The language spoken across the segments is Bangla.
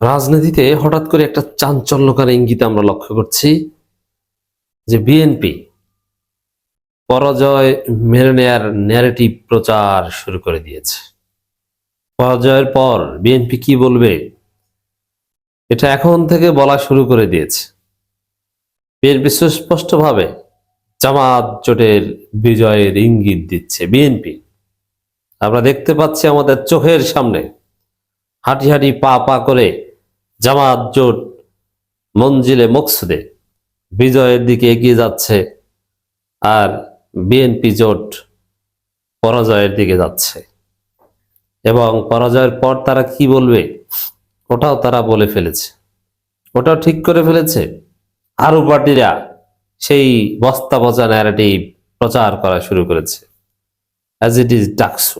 রাজনীতিতে হঠাৎ করে একটা চাঞ্চল্যকর ইঙ্গিত আমরা লক্ষ্য করছি যে বিএনপি পরাজয় মেনে নেয়ার ন্যারেটিভ প্রচার শুরু করে দিয়েছে। পরাজয়ের পর বিএনপি কি বলবে এটা এখন থেকে বলা শুরু করে দিয়েছে। বিএনপি সুস্পষ্টভাবে জামাত জোটের বিজয়ের ইঙ্গিত দিচ্ছে। বিএনপি আমরা দেখতে পাচ্ছি আমাদের চোখের সামনে হাঁটি হাঁটি পা পা করে জামাত জোট মঞ্জিলে মকসুদে বিজয়ের দিকে এগিয়ে যাচ্ছে, আর বিএনপি জোট পরাজয়ের দিকে যাচ্ছে। এবং পরাজয়ের পর তারা কি বলবে ওটাও তারা বলে ফেলেছে, ওটাও ঠিক করে ফেলেছে। আরো পার্টিরা সেই বস্তা পচা ন্যারেটিভ প্রচার করা শুরু করেছে। As it is DUCSU.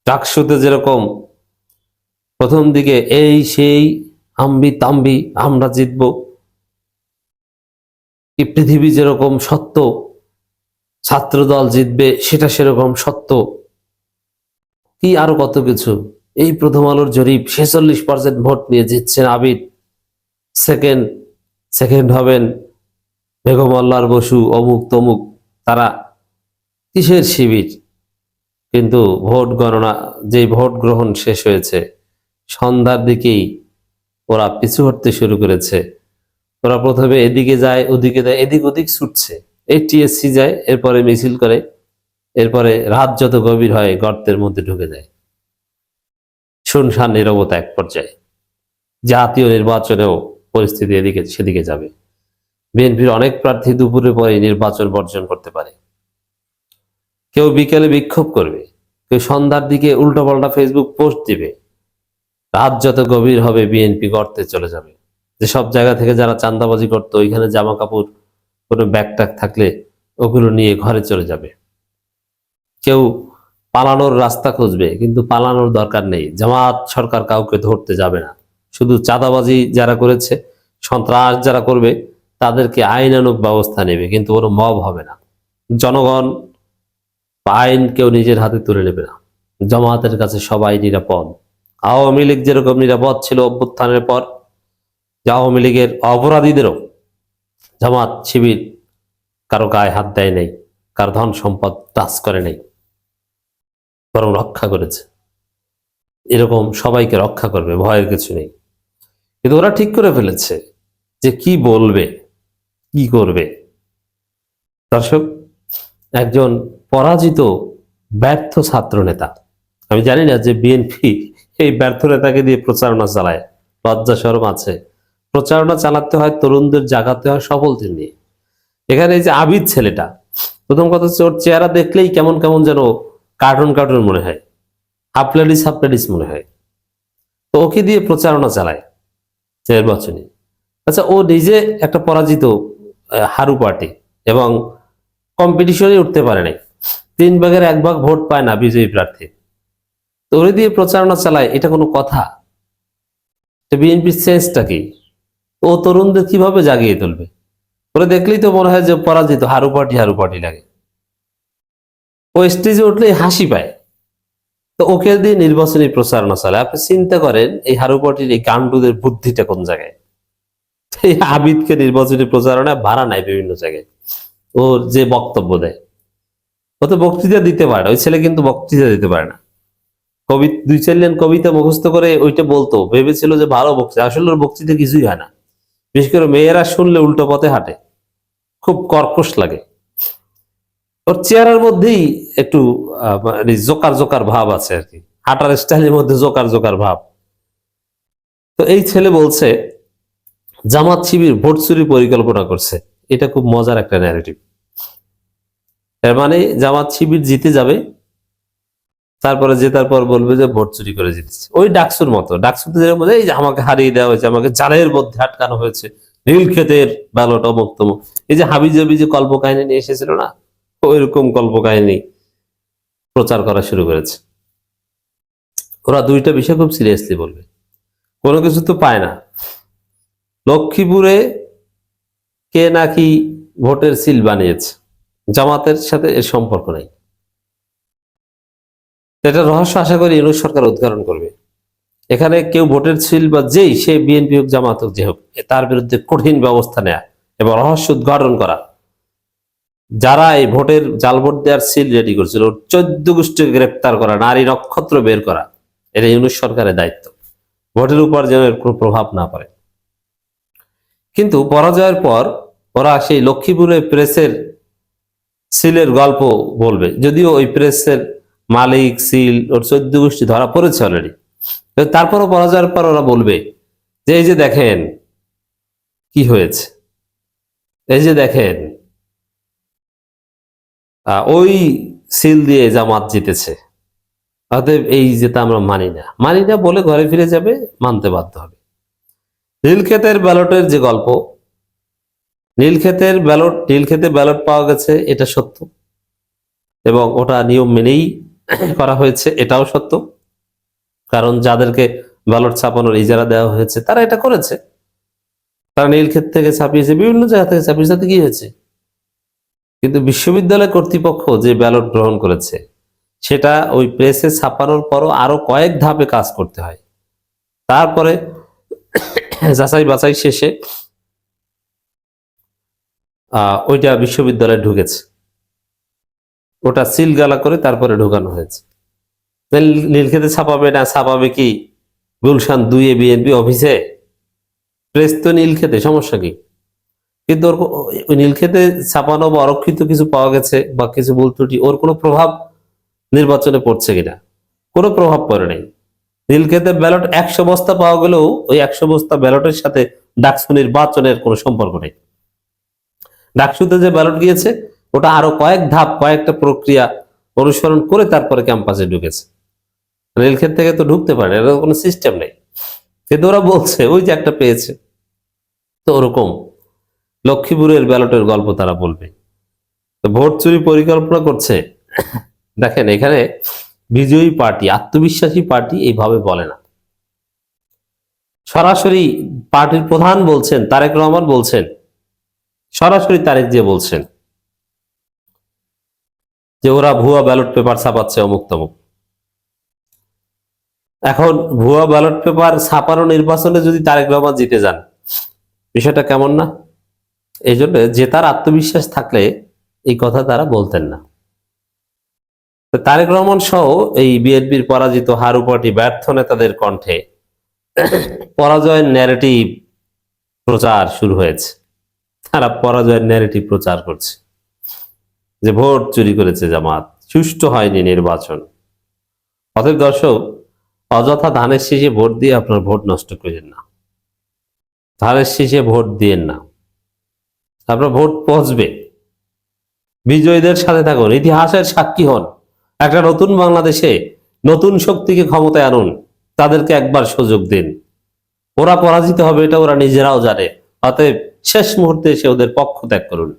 ডাকসুতে যেরকম প্রথম দিকে এই সেই আম্বি তাম্বি আমরা জিতব, কি পৃথিবী যেরকম সত্য ছাত্রদল জিতবে সেটা সেরকম সত্য, কি আরো কত কিছু। এই প্রথম আলোর জরিপ 46% ভোট নিয়ে জিতছেন আবিদ, সেকেন্ড হবেন বেগম আল্লাহর বসু, অমুক তমুক। তারা কিসের শিবির? কিন্তু ভোট গণনা, যে ভোট গ্রহণ শেষ হয়েছে সন্ধ্যার দিকেই ওরা পিছু হটতে শুরু করেছে। ওরা প্রথমে এদিকে যায় ওদিকে যায়, এদিক ওদিক ছুটছে। এই টিএসসি যায়, এরপরে মিছিল করে, এরপরে রাত যত গভীর হয় গর্তের মধ্যে ঢুকে যায়। শুনশান নীরবতা এক পর্যায়ে। জাতীয় নির্বাচনেও পরিস্থিতি এদিকে সেদিকে যাবে। বিএনপির অনেক প্রার্থী দুপুরে পরে নির্বাচন বর্জন করতে পারে। কেউ বিকেলে বিক্ষোভ করবে, কেউ সন্ধ্যার দিকে উল্টোপাল্টা ফেসবুক পোস্ট দিবে। রাত যত গভীর হবে বিএনপি গর্তে চলে যাবে। যে সব জায়গা থেকে যারা চাঁদাবাজি করতো, ওইখানে জামা কাপড় কোনো ব্যাগ ট্যাগ থাকলে ওগুলো নিয়ে ঘরে চলে যাবে। কেউ পালানোর রাস্তা খুঁজবে, কিন্তু পালানোর দরকার নেই। জামাত সরকার কাউকে ধরতে যাবে না। শুধু চাঁদাবাজি যারা করেছে, সন্ত্রাস যারা করবে তাদেরকে আইনানুগ ব্যবস্থা নেবে, কিন্তু কোনো মব হবে না। জনগণ বা আইন কেউ নিজের হাতে তুলে নেবে না। জামাতের কাছে সবাই নিরাপদ। আওয়ামী লীগ যেরকম নিরাপদ ছিল অভ্যুত্থানের পর, যে আওয়ামী লীগের অপরাধীদেরও জামাত শিবির কারো গায়ে হাত দেয় নাই, কার ধন সম্পদ টাচ করে নাই, বরং রক্ষা করেছে। এরকম সবাইকে রক্ষা করবে, ভয়ের কিছু নেই। কিন্তু ওরা ঠিক করে ফেলেছে যে কি বলবে, কি করবে। দর্শক, একজন পরাজিত ব্যর্থ ছাত্র নেতা, আমি জানি না যে বিএনপি এই ব্যর্থ নেতাকে দিয়ে প্রচারণা চালায়, লজ্জা শরম আছে। প্রচারণা চালাতে হয় তরুণদের, জাগাতে হয় সফলদের নিয়ে। এখানে এই যে আবিদ ছেলেটা, প্রথম কথা হচ্ছে ওর চেহারা দেখলেই কেমন কেমন যেন কার্টুন কার্টুন মনে হয়, হাফ মনে হয়। তো ওকে দিয়ে প্রচারণা চালায় নির্বাচনী। আচ্ছা, ও নিজে একটা পরাজিত হারু পার্টি এবং কম্পিটিশনে উঠতে পারে নাই, 1/3 ভোট পায় না বিজয়ী প্রার্থী। তো ওরে দিয়ে প্রচারণা চালায়, এটা কোনো কথা? বিএনপির সেন্সটা কি? ও তরুণদের কিভাবে জাগিয়ে তুলবে? ওরা দেখলেই তো মনে হয় যে পরাজিত হারু পার্টি লাগে। ও স্টেজে উঠলেই হাসি পায়। তো ওকে দিয়ে নির্বাচনী প্রচারণা চালায়। আপনি চিন্তা করেন এই হারু পার্টির এই গান্ডুদের বুদ্ধিটা কোন জায়গায়। এই আবিদকে নির্বাচনী প্রচারণা ভাড়া নাই বিভিন্ন জায়গায়। ওর যে বক্তব্য দেয়, ও তো বক্তৃতা দিতে পারে না। ওই ছেলে কিন্তু বক্তৃতা দিতে পারে না। 2-4 লাইন কবিতা মুখস্থ করে ওইটা বলতো, ভেবেছিল যে ভালো বক্তৃতা। আসলে ওর বক্তৃতা কিছুই হয় না। বিশেষ করে মেয়েরা শুনলে উল্টো পথে হাঁটে, খুব কর্কশ লাগে। ওর চেহারার মধ্যেই একটু জোকার জোকার ভাব আছে আর কি, হাঁটার স্টাইলের মধ্যে জোকার জোকার ভাব। তো এই ছেলে বলছে জামাত শিবির ভোট চুরির পরিকল্পনা করছে। এটা খুব মজার একটা ন্যারেটিভ। এর মানে জামাত শিবির জিতে যাবে, তারপরে জেতার পর বলবে যে ভোট চুরি করে জিতেছে। ওই ডাকসুর মতো। ডাকসুতে যেরকম এই যে আমাকে হারিয়ে দেওয়া হয়েছে, আমাকে জালের মধ্যে আটকানো হয়েছে, নীলক্ষেতের ব্যালট অমুক তমুক। এই যে হাবিজাবি যে কল্পকাহিনী নিয়ে এসেছিল না, ওইরকম কল্পকাহিনী প্রচার করা শুরু করেছে। ওরা দুইটা বিষয় খুব সিরিয়াসলি বলবে। কোনো কিছু তো পায় না। লক্ষ্মীপুরে কে নাকি ভোটের সিল বানিয়েছে, জামাতের সাথে এর সম্পর্ক নাই। এটা রহস্য আশা করি ইউনূস সরকার উদ্ঘাটন করবে। এখানে কেউ ভোটের ছিল বা যেই সে বিএনপি হোক জামাত হোক যে হোক তার বিরুদ্ধে কঠিন ব্যবস্থা নেয়া এবং রহস্য উদ্ঘাটন করা। যারা এই ভোটের জাল ভোট দেওয়ার সিল রেডি করছিল 14 গোষ্ঠীকে গ্রেপ্তার করা, নারী নক্ষত্র বের করা, এটা ইউনূস সরকারের দায়িত্ব, ভোটের উপর যেন এর কোনো প্রভাব না পড়ে। কিন্তু পরাজয়ের পর ওরা সেই লক্ষ্মীপুরে প্রেসের সিলের গল্প বলবে, যদিও ওই প্রেসের মালিক সিল ওর 14 গোষ্ঠী ধরা পড়েছে অলরেডি। তারপরও পরাজয়ের পর ওরা বলবে যে এই যে দেখেন কি হয়েছে, এই যে দেখেন ওই সিল দিয়ে জামাত জিতেছে, অতএব এই যেটা আমরা মানি না বলে ঘরে ফিরে যাবে, মানতে বাধ্য হবে। নীলক্ষেতের ব্যালটের যে গল্প, নীলক্ষেতে ব্যালট পাওয়া গেছে, এটা সত্য, এবং ওটা নিয়ম মেনেই করা হয়েছে, এটাও সত্য। কারণ যাদেরকে ব্যালট ছাপানোর ইজারা দেওয়া হয়েছে তারা এটা করেছে, তারা নীলক্ষেত থেকে ছাপিয়েছে, বিভিন্ন জায়গা থেকে ছাপিয়েছে, তাতে কি হয়েছে? কিন্তু বিশ্ববিদ্যালয় কর্তৃপক্ষ যে ব্যালট গ্রহণ করেছে সেটা ওই প্রেসে ছাপানোর পরও আরো কয়েক ধাপে কাজ করতে হয়। তারপরে যাচাই বাছাই শেষে ওইটা বিশ্ববিদ্যালয়ে ঢুকেছে, ওটা সিলগালা করে তারপরে ঢুকানো হয়েছে। নীলক্ষেতে ছাপাবে কি গুলশান 2 বিএনপি অফিসে? প্রেস তো নীলক্ষেতে, সমস্যা কি? কিন্তু ওই নীলক্ষেতে ছাপানো বা অরক্ষিত কিছু পাওয়া গেছে বা কিছু ভুল ত্রুটি, ওর কোনো প্রভাব নির্বাচনে পড়ছে কিনা? কোনো প্রভাব পড়ে নাই। নীলক্ষেতে ব্যালট 100 বস্তা পাওয়া গেলেও ওই 100 বস্তা ব্যালটের সাথে ডাকসু নির্বাচনের কোনো সম্পর্ক নেই। ডাকসুতে যে ব্যালট গিয়েছে ওটা আরো কয়েক ধাপ, কয়েকটা প্রক্রিয়া অনুসরণ করে তারপরে ক্যাম্পাসে ঢুকেছে। রেলক্ষেত থেকে তো ঢুকতে পারে, এর কোনো সিস্টেম নেই। কিন্তু ওরা বলছে ওই যে একটা পেয়েছে। তো ওরকম লক্ষ্মীপুরের ব্যালটের গল্প তারা বলবে। তো ভোট চুরি পরিকল্পনা করছে। দেখেন, এখানে বিজয়ী পার্টি, আত্মবিশ্বাসী পার্টি এইভাবে বলে না। সরাসরি পার্টির প্রধান বলছেন, তারেক রহমান বলছেন, সরাসরি তারেক দিয়ে বলছেন যে ওরা ভুয়া ব্যালট পেপার ছাপাচ্ছে, অমুক তমুক। এখন ভুয়া ব্যালট পেপার ছাপানো নির্বাচনে যদি তারেক রহমান জিতে যান, বিষয়টা কেমন না? এই জন্য জেতার আত্মবিশ্বাস থাকলে এই কথা তারা বলতেন না। তারেক রহমান সহ এই বিএনপির পরাজিত হারু পার্টি ব্যর্থ নেতাদের কণ্ঠে পরাজয়ের ন্যারেটিভ প্রচার শুরু হয়েছে। তারা পরাজয়ের ন্যারেটিভ প্রচার করছে যে ভোট চুরি করেছে জামাত, সুষ্ঠু হয়নি নির্বাচন। অতএব দর্শক, অযথা ধানের শীষে ভোট দিয়ে আপনার ভোট নষ্ট করেন না। ধানের শীষে ভোট দিয়েন না, আপনার ভোট পৌঁছবে। বিজয়ীদের সাথে থাকুন, ইতিহাসের সাক্ষী হন। একটা নতুন বাংলাদেশে নতুন শক্তিকে ক্ষমতায় আনুন, তাদেরকে একবার সুযোগ দিন। ওরা পরাজিত হবে এটা ওরা নিজেরাও জানে, অতএব শেষ মুহূর্তে এসে ওদের পক্ষ ত্যাগ করুন।